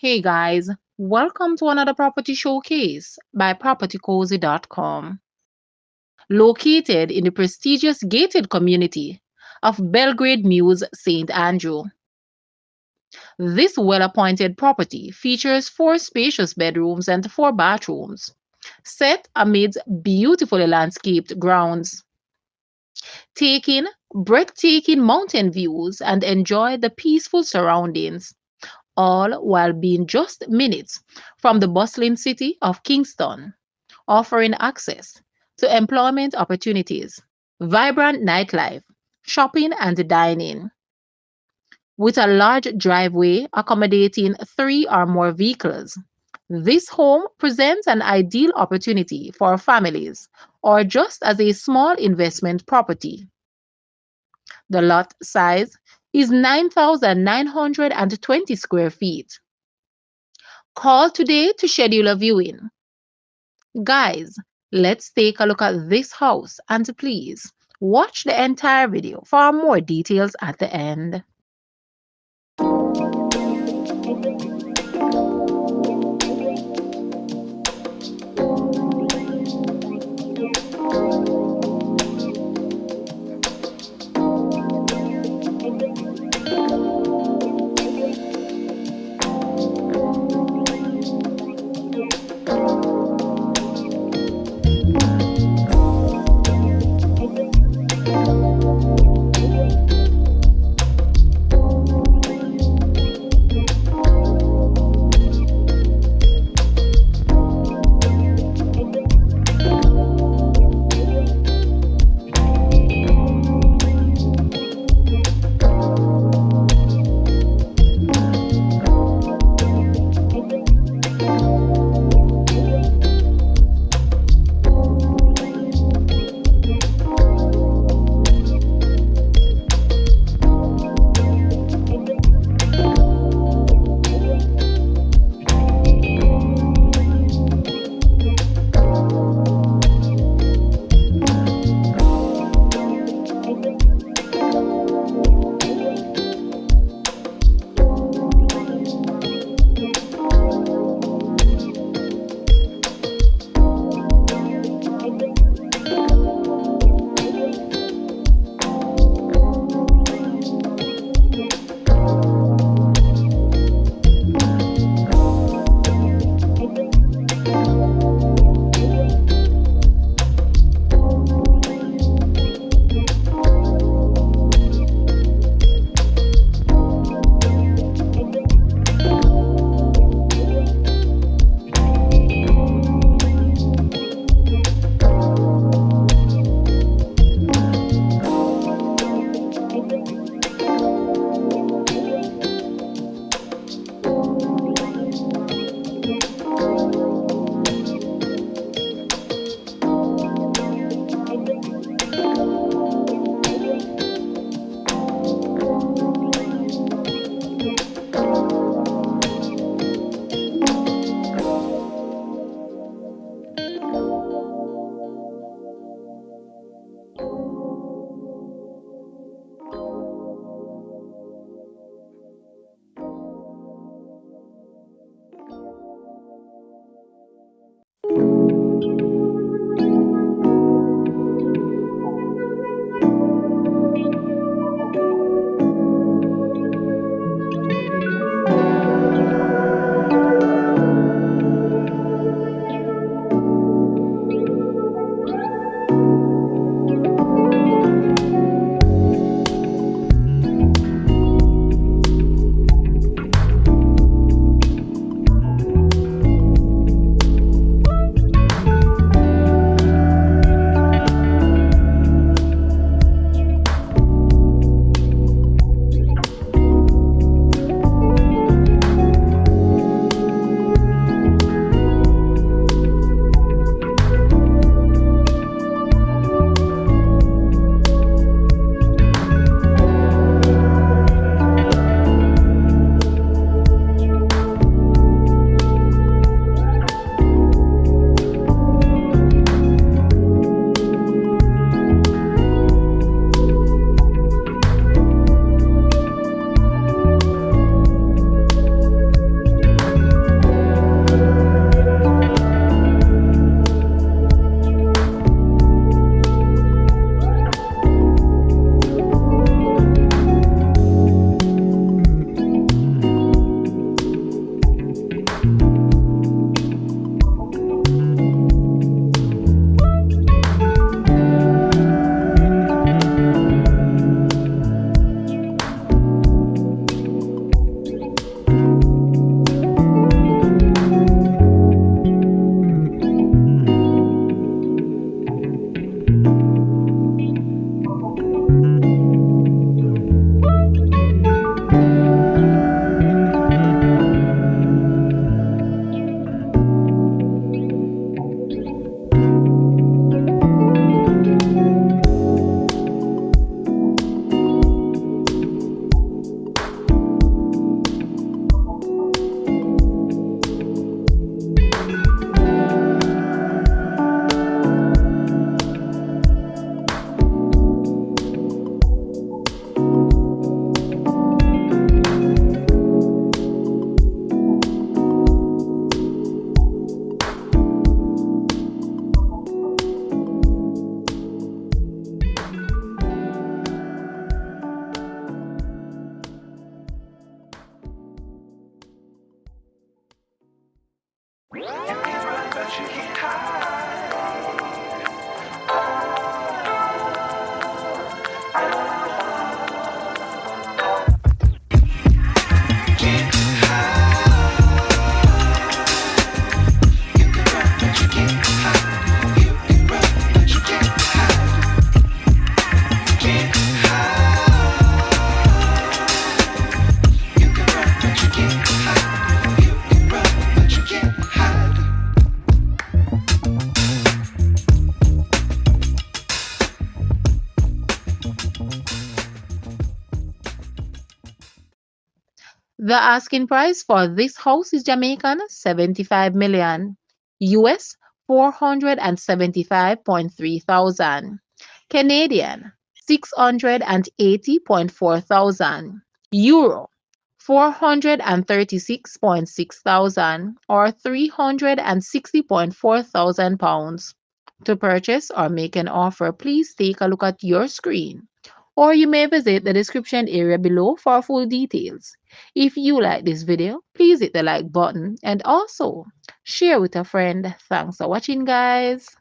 Hey guys, welcome to another property showcase by propertycozy.com. Located in the prestigious gated community of Belgrade Mews, St. Andrew. This well-appointed property features 4 spacious bedrooms and 4 bathrooms, set amidst beautifully landscaped grounds. Take in breathtaking mountain views and enjoy the peaceful surroundings, all while being just minutes from the bustling city of Kingston, offering access to employment opportunities, vibrant nightlife, shopping, and dining. With a large driveway accommodating 3 or more vehicles, this home presents an ideal opportunity for families or just as a small investment property. The lot size is 9,920 square feet. Call today to schedule a viewing. Guys, let's take a look at this house and please watch the entire video for more details at the end. The asking price for this house is Jamaican 75 million, US 475.3 thousand, Canadian 680.4 thousand, Euro 436.6 thousand or 360.4 thousand pounds. To purchase or make an offer, please take a look at your screen, or you may visit the description area below for full details. If you like this video, please hit the like button and also share with a friend. Thanks for watching, guys.